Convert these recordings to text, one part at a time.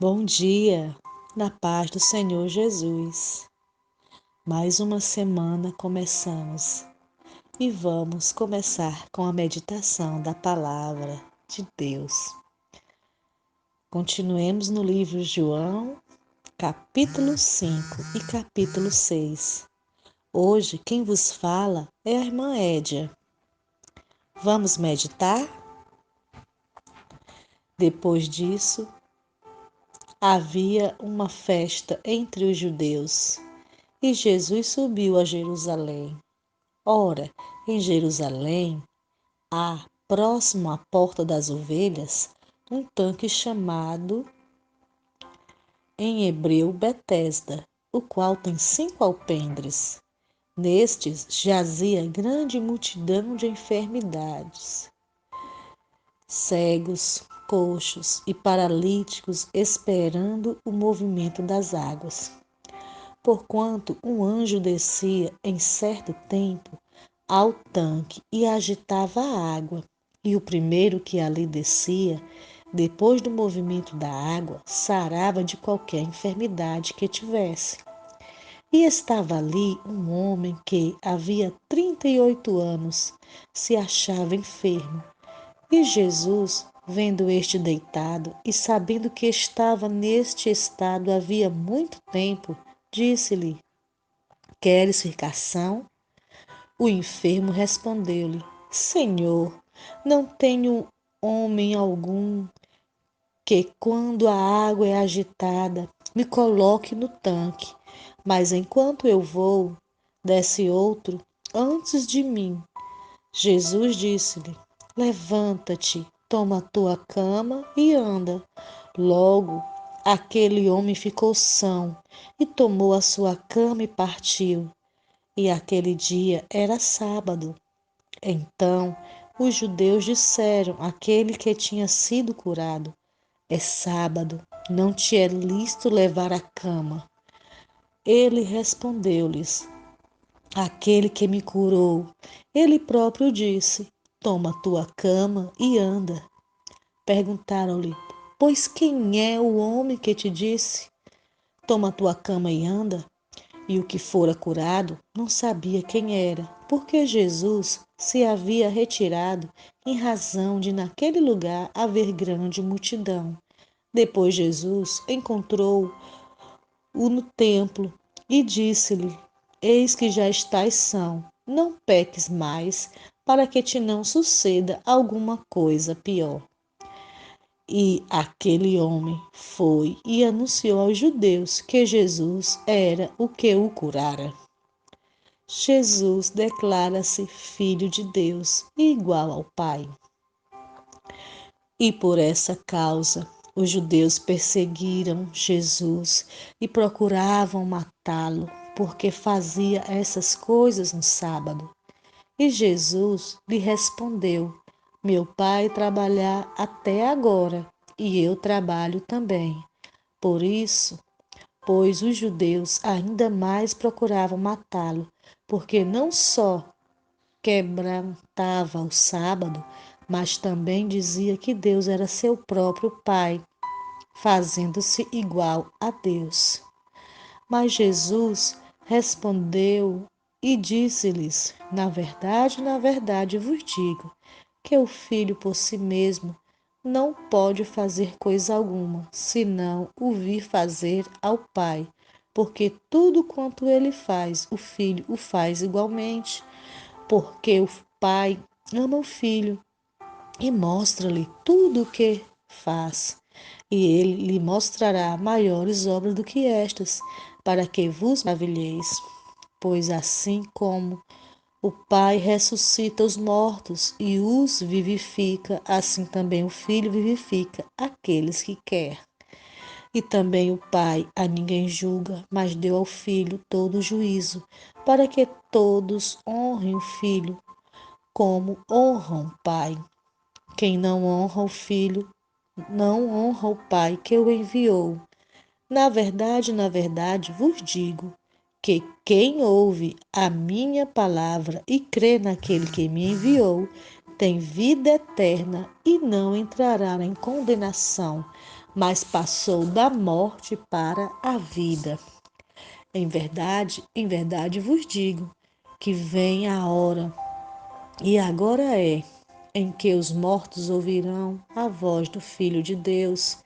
Bom dia, na paz do Senhor Jesus. Mais uma semana começamos e vamos começar com a meditação da palavra de Deus. Continuemos no livro de João, capítulo 5 e capítulo 6. Hoje quem vos fala é a irmã Édia. Vamos meditar? Depois disso, havia uma festa entre os judeus. E Jesus subiu a Jerusalém. Ora, em Jerusalém há, próximo à porta das ovelhas, um tanque chamado em hebreu Betesda, o qual tem 5 alpendres. Nestes jazia grande multidão de enfermidades, cegos, coxos e paralíticos, esperando o movimento das águas. Porquanto um anjo descia em certo tempo ao tanque e agitava a água, e o primeiro que ali descia, depois do movimento da água, sarava de qualquer enfermidade que tivesse. E estava ali um homem que havia 38 anos se achava enfermo. E Jesus, vendo este deitado e sabendo que estava neste estado havia muito tempo, disse-lhe: Queres ficar são? O enfermo respondeu-lhe: Senhor, não tenho homem algum que, quando a água é agitada, me coloque no tanque, mas enquanto eu vou, desce outro antes de mim. Jesus disse-lhe: Levanta-te, toma a tua cama e anda. Logo, aquele homem ficou são e tomou a sua cama e partiu. E aquele dia era sábado. Então os judeus disseram àquele que tinha sido curado: É sábado, não te é lícito levar a cama. Ele respondeu-lhes: Aquele que me curou, ele próprio disse: Toma tua cama e anda. Perguntaram-lhe: Pois quem é o homem que te disse: Toma tua cama e anda? E o que fora curado não sabia quem era, porque Jesus se havia retirado em razão de naquele lugar haver grande multidão. Depois Jesus encontrou-o no templo e disse-lhe: Eis que já estás são, não peques mais, para que te não suceda alguma coisa pior. E aquele homem foi e anunciou aos judeus que Jesus era o que o curara. Jesus declara-se Filho de Deus e igual ao Pai. E por essa causa, os judeus perseguiram Jesus e procuravam matá-lo, porque fazia essas coisas no sábado. E Jesus lhe respondeu: Meu Pai trabalha até agora, e eu trabalho também. Por isso, pois os judeus ainda mais procuravam matá-lo, porque não só quebrantava o sábado, mas também dizia que Deus era seu próprio Pai, fazendo-se igual a Deus. Mas Jesus respondeu e disse-lhes: na verdade vos digo, que o Filho por si mesmo não pode fazer coisa alguma, senão o vir fazer ao Pai, porque tudo quanto ele faz, o Filho o faz igualmente, porque o Pai ama o Filho e mostra-lhe tudo o que faz, e ele lhe mostrará maiores obras do que estas, para que vos maravilheis. Pois assim como o Pai ressuscita os mortos e os vivifica, assim também o Filho vivifica aqueles que quer. E também o Pai a ninguém julga, mas deu ao Filho todo o juízo, para que todos honrem o Filho como honram o Pai. Quem não honra o Filho, não honra o Pai que o enviou. Na verdade, vos digo que quem ouve a minha palavra e crê naquele que me enviou, tem vida eterna e não entrará em condenação, mas passou da morte para a vida. Em verdade vos digo que vem a hora, e agora é, em que os mortos ouvirão a voz do Filho de Deus,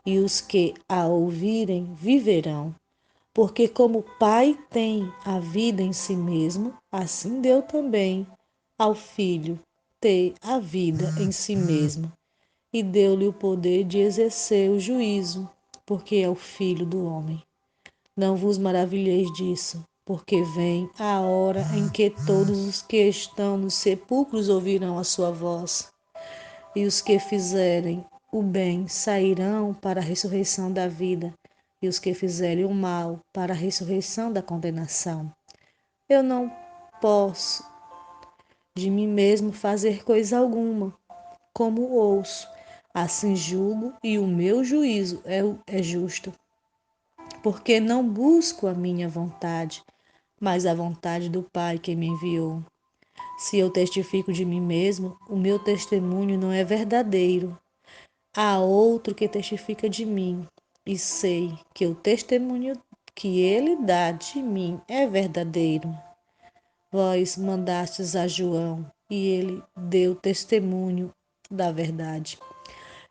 e os que a ouvirem viverão. Porque como o Pai tem a vida em si mesmo, assim deu também ao Filho ter a vida em si mesmo, e deu-lhe o poder de exercer o juízo, porque é o Filho do homem. Não vos maravilheis disso, porque vem a hora em que todos os que estão nos sepulcros ouvirão a sua voz, e os que fizerem o bem sairão para a ressurreição da vida, e os que fizerem o mal para a ressurreição da condenação. Eu não posso de mim mesmo fazer coisa alguma, como ouço, assim julgo, e o meu juízo é justo, porque não busco a minha vontade, mas a vontade do Pai que me enviou. Se eu testifico de mim mesmo, o meu testemunho não é verdadeiro. Há outro que testifica de mim, e sei que o testemunho que ele dá de mim é verdadeiro. Vós mandastes a João, e ele deu testemunho da verdade.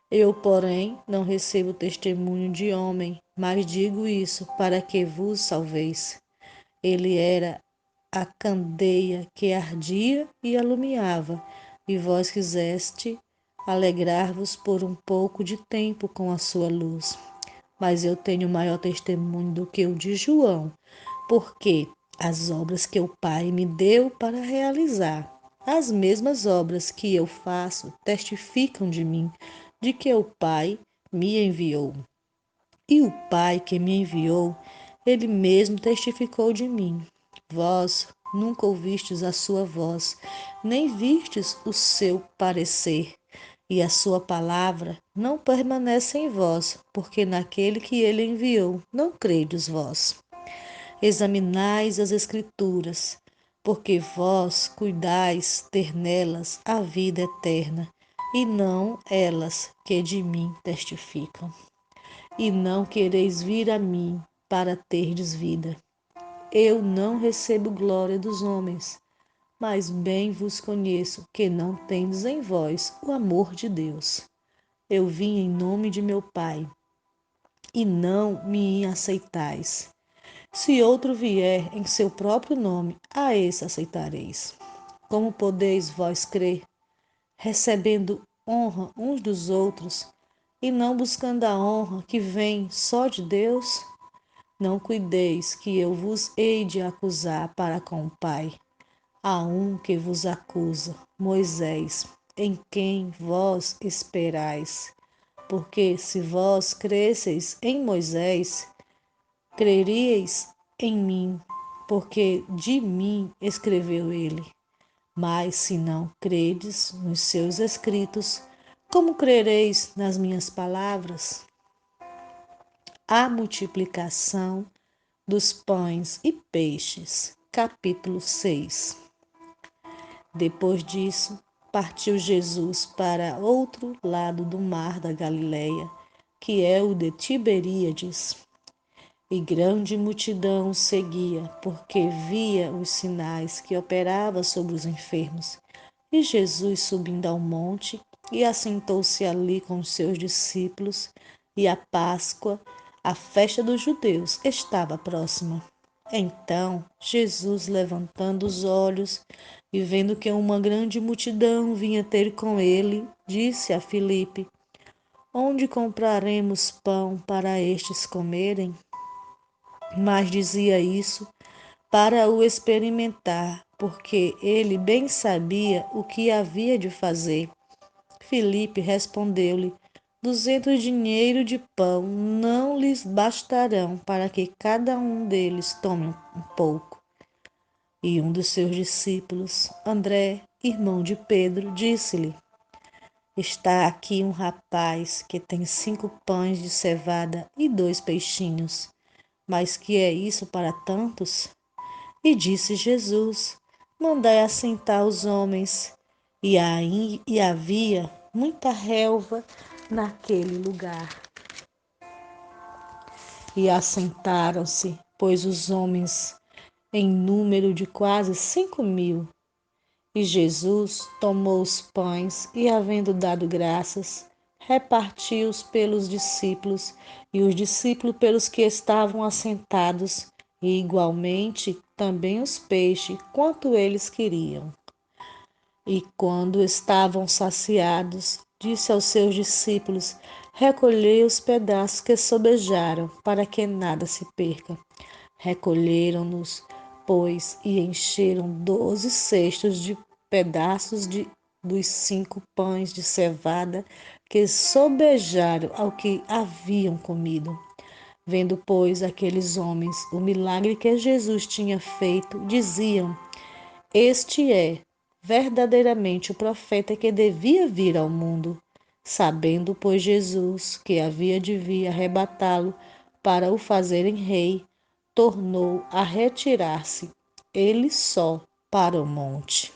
Eu, porém, não recebo testemunho de homem, mas digo isso para que vos salveis. Ele era a candeia que ardia e alumiava, e vós quiseste alegrar-vos por um pouco de tempo com a sua luz. Mas eu tenho maior testemunho do que o de João, porque as obras que o Pai me deu para realizar, as mesmas obras que eu faço, testificam de mim, de que o Pai me enviou. E o Pai que me enviou, ele mesmo testificou de mim. Vós nunca ouvistes a sua voz, nem vistes o seu parecer, e a sua palavra não permanece em vós, porque naquele que ele enviou não credes vós. Examinais as Escrituras, porque vós cuidais ter nelas a vida eterna, e não elas que de mim testificam. E não quereis vir a mim para terdes vida. Eu não recebo glória dos homens, mas bem vos conheço que não tendes em vós o amor de Deus. Eu vim em nome de meu Pai, e não me aceitais. Se outro vier em seu próprio nome, a esse aceitareis. Como podeis vós crer, recebendo honra uns dos outros, e não buscando a honra que vem só de Deus? Não cuideis que eu vos hei de acusar para com o Pai. Há um que vos acusa, Moisés, em quem vós esperais. Porque se vós cresceis em Moisés, creríeis em mim, porque de mim escreveu ele. Mas se não credes nos seus escritos, como crereis nas minhas palavras? A multiplicação dos pães e peixes. Capítulo 6. Depois disso, partiu Jesus para outro lado do mar da Galileia, que é o de Tiberíades. E grande multidão o seguia, porque via os sinais que operava sobre os enfermos. E Jesus, subindo ao monte, e assentou-se ali com os seus discípulos, e a Páscoa, a festa dos judeus, estava próxima. Então Jesus, levantando os olhos e vendo que uma grande multidão vinha ter com ele, disse a Filipe: Onde compraremos pão para estes comerem? Mas dizia isso para o experimentar, porque ele bem sabia o que havia de fazer. Filipe respondeu-lhe: 200 dinheiros de pão não lhes bastarão para que cada um deles tome um pouco. E um dos seus discípulos, André, irmão de Pedro, disse-lhe: Está aqui um rapaz que tem 5 pães de cevada e 2 peixinhos. Mas que é isso para tantos? E disse Jesus: Mandai assentar os homens. E havia muita relva naquele lugar. e assentaram-se, pois os homens em número de quase 5.000. E Jesus tomou os pães e, havendo dado graças, repartiu-os pelos discípulos e os discípulos pelos que estavam assentados, e igualmente também os peixes, quanto eles queriam. E quando estavam saciados, disse aos seus discípulos: recolhei os pedaços que sobejaram, para que nada se perca. Recolheram-nos, pois, e encheram 12 cestos de pedaços dos 5 pães de cevada que sobejaram ao que haviam comido. Vendo, pois, aqueles homens o milagre que Jesus tinha feito, diziam: este é verdadeiramente o profeta que devia vir ao mundo. Sabendo, pois, Jesus que havia de vir arrebatá-lo para o fazerem rei, tornou a retirar-se, ele só, para o monte.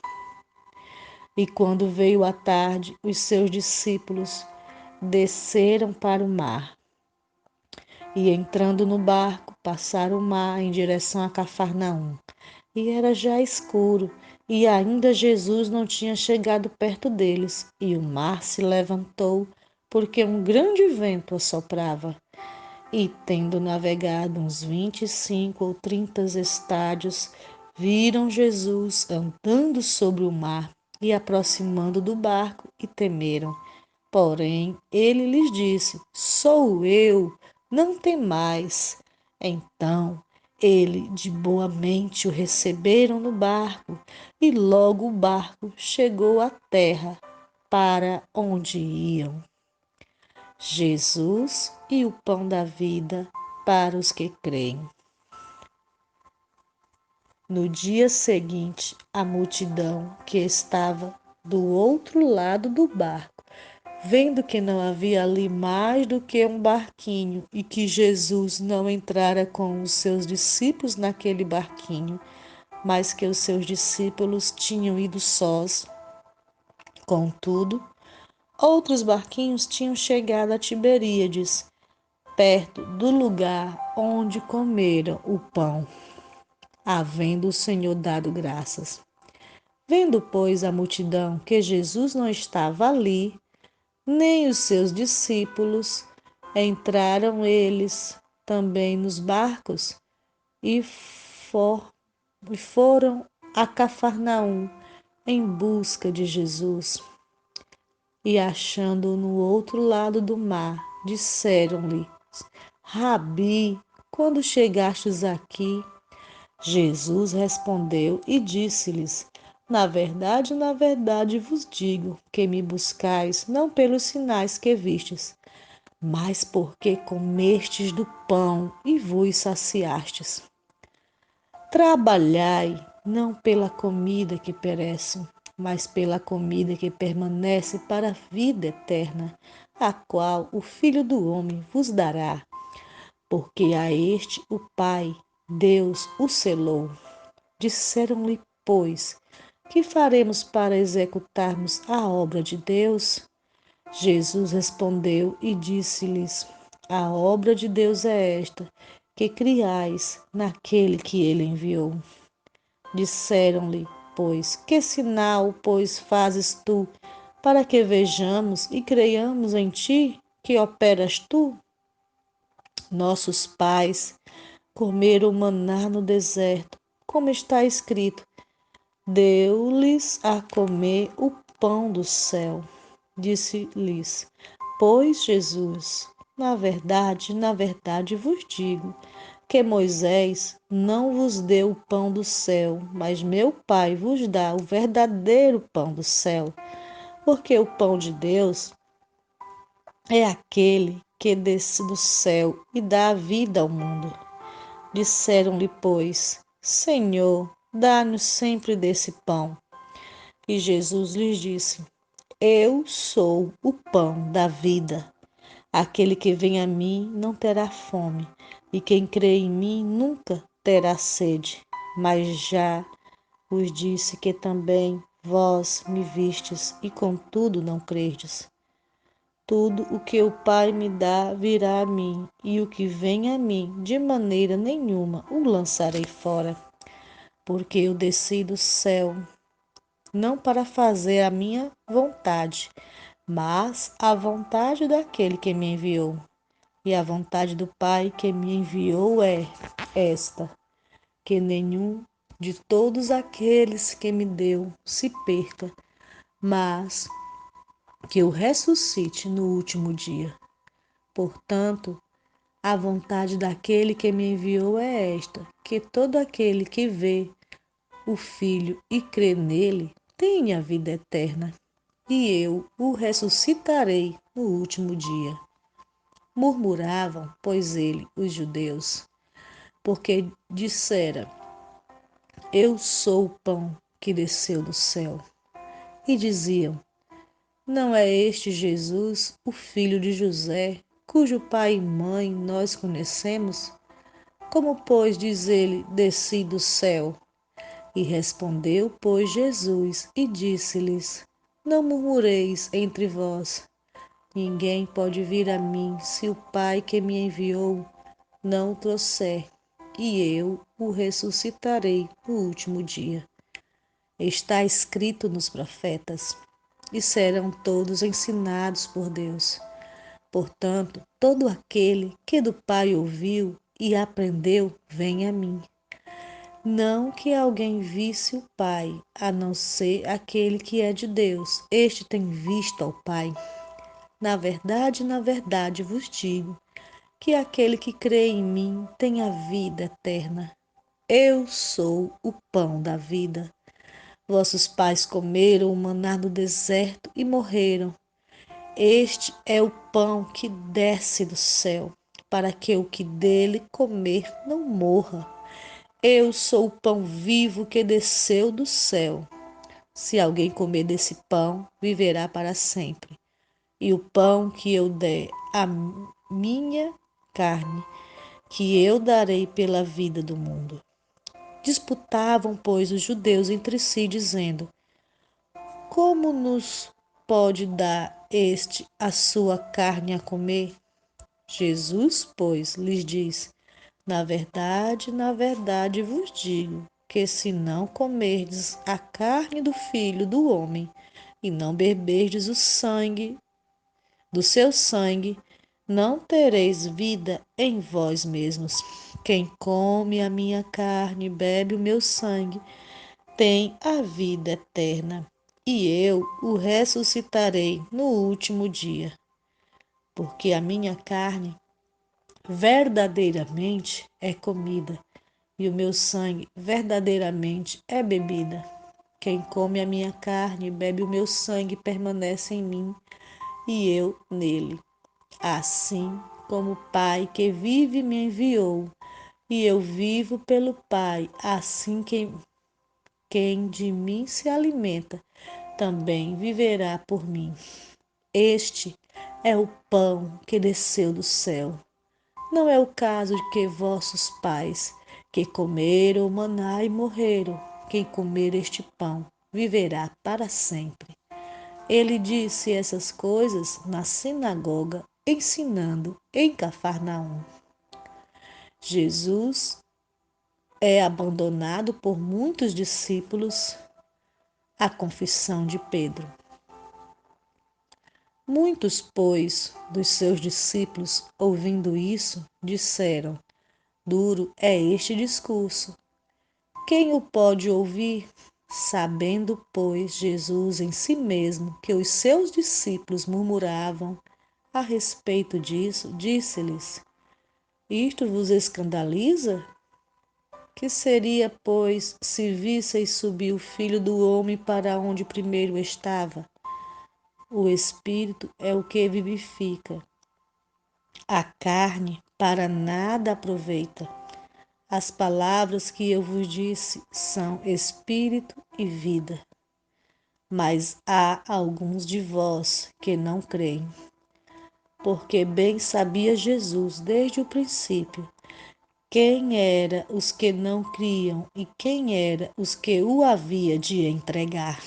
E quando veio a tarde, os seus discípulos desceram para o mar. E entrando no barco, passaram o mar em direção a Cafarnaum. E era já escuro, e ainda Jesus não tinha chegado perto deles, e o mar se levantou, porque um grande vento assoprava. E, tendo navegado uns 25 ou 30 estádios, viram Jesus andando sobre o mar e aproximando do barco, e temeram. Porém, ele lhes disse: sou eu, não temais. Então, ele de boa mente o receberam no barco, e logo o barco chegou à terra para onde iam. Jesus e o pão da vida para os que creem. No dia seguinte, a multidão que estava do outro lado do barco, vendo que não havia ali mais do que um barquinho e que Jesus não entrara com os seus discípulos naquele barquinho, mas que os seus discípulos tinham ido sós. Contudo, outros barquinhos tinham chegado a Tiberíades, perto do lugar onde comeram o pão, havendo o Senhor dado graças. Vendo, pois, a multidão que Jesus não estava ali, nem os seus discípulos, entraram eles também nos barcos e foram a Cafarnaum em busca de Jesus. E achando-o no outro lado do mar, disseram-lhe: Rabi, quando chegastes aqui? Jesus respondeu e disse-lhes: na verdade vos digo que me buscais não pelos sinais que vistes, mas porque comestes do pão e vos saciastes. Trabalhai não pela comida que perece, mas pela comida que permanece para a vida eterna, a qual o Filho do Homem vos dará, porque a este o Pai, Deus, o selou. Disseram-lhe, pois, que faremos para executarmos a obra de Deus? Jesus respondeu e disse-lhes: a obra de Deus é esta, que criais naquele que ele enviou. Disseram-lhe, pois, que sinal, pois, fazes tu, para que vejamos e creiamos em ti, que operas tu? Nossos pais comeram maná no deserto, como está escrito: deu-lhes a comer o pão do céu. Disse-lhes, pois, Jesus: na verdade vos digo, que Moisés não vos deu o pão do céu, mas meu Pai vos dá o verdadeiro pão do céu. Porque o pão de Deus é aquele que desce do céu e dá a vida ao mundo. Disseram-lhe, pois, Senhor, dá-nos sempre desse pão. E Jesus lhes disse: eu sou o pão da vida. Aquele que vem a mim não terá fome, e quem crê em mim nunca terá sede. Mas já vos disse que também vós me vistes, e contudo não credes. Tudo o que o Pai me dá virá a mim, e o que vem a mim, de maneira nenhuma o lançarei fora. Porque eu desci do céu, não para fazer a minha vontade, mas a vontade daquele que me enviou. E a vontade do Pai que me enviou é esta: que nenhum de todos aqueles que me deu se perca, mas que eu ressuscite no último dia. Portanto, a vontade daquele que me enviou é esta: que todo aquele que vê o Filho e crê nele tenha vida eterna, e eu o ressuscitarei no último dia. Murmuravam, pois ele, os judeus, porque dissera: Eu sou o pão que desceu do céu. E diziam: Não é este Jesus, o filho de José, cujo pai e mãe nós conhecemos? Como, pois, diz ele, desci do céu? E respondeu, pois, Jesus, e disse-lhes: Não murmureis entre vós. Ninguém pode vir a mim se o Pai que me enviou não o trouxer, e eu o ressuscitarei no último dia. Está escrito nos profetas, e serão todos ensinados por Deus. Portanto, todo aquele que do Pai ouviu e aprendeu, vem a mim. Não que alguém visse o Pai, a não ser aquele que é de Deus. Este tem visto ao Pai. Na verdade vos digo que aquele que crê em mim tem a vida eterna. Eu sou o pão da vida. Vossos pais comeram o maná do deserto e morreram. Este é o pão que desce do céu, para que o que dele comer não morra. Eu sou o pão vivo que desceu do céu. Se alguém comer desse pão, viverá para sempre. E o pão que eu der a minha carne, que eu darei pela vida do mundo. Disputavam, pois, os judeus entre si, dizendo: Como nos pode dar este a sua carne a comer? Jesus, pois, lhes diz: na verdade vos digo, que se não comerdes a carne do Filho do Homem e não beberdes o sangue do seu sangue, não tereis vida em vós mesmos. Quem come a minha carne e bebe o meu sangue tem a vida eterna, e eu o ressuscitarei no último dia. Porque a minha carne verdadeiramente é comida, e o meu sangue verdadeiramente é bebida. Quem come a minha carne e bebe o meu sangue permanece em mim, e eu nele. Assim como o Pai que vive me enviou, e eu vivo pelo Pai, assim quem de mim se alimenta também viverá por mim. Este é o pão que desceu do céu. Não é o caso de que vossos pais, que comeram o maná e morreram, quem comer este pão viverá para sempre. Ele disse essas coisas na sinagoga, ensinando em Cafarnaum. Jesus é abandonado por muitos discípulos. A confissão de Pedro. Muitos, pois, dos seus discípulos, ouvindo isso, disseram: Duro é este discurso. Quem o pode ouvir? Sabendo, pois, Jesus em si mesmo que os seus discípulos murmuravam a respeito disso, disse-lhes: Isto vos escandaliza? Que seria, pois, se visseis subir o Filho do Homem para onde primeiro estava? O Espírito é o que vivifica. A carne para nada aproveita. As palavras que eu vos disse são espírito e vida. Mas há alguns de vós que não creem. Porque bem sabia Jesus desde o princípio quem era os que não criam e quem era os que o havia de entregar.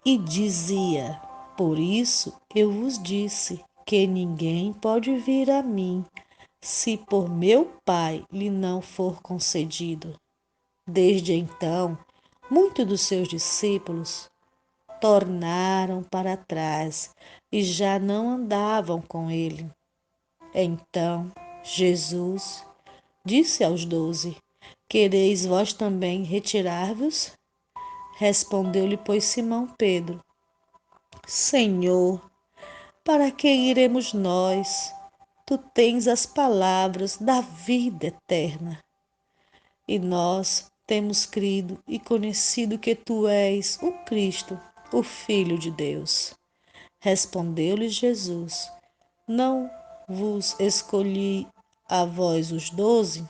E dizia: Por isso eu vos disse que ninguém pode vir a mim, se por meu Pai lhe não for concedido. Desde então, muitos dos seus discípulos tornaram para trás e já não andavam com ele. Então Jesus disse aos 12: Quereis vós também retirar-vos? Respondeu-lhe, pois, Simão Pedro: Senhor, para que iremos nós? Tu tens as palavras da vida eterna. E nós temos crido e conhecido que tu és o Cristo, o Filho de Deus. Respondeu-lhe Jesus: Não vos escolhi a vós os 12?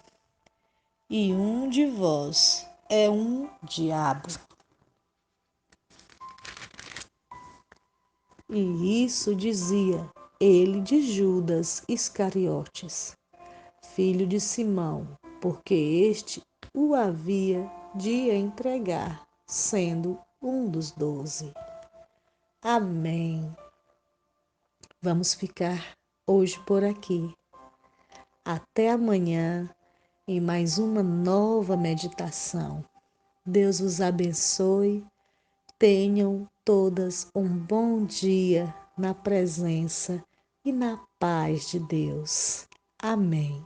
E um de vós é um diabo. E isso dizia ele de Judas Iscariotes, filho de Simão, porque este o havia de entregar, sendo um dos 12. Amém. Vamos ficar hoje por aqui. Até amanhã em mais uma nova meditação. Deus os abençoe. Tenham todas um bom dia na presença e na paz de Deus. Amém.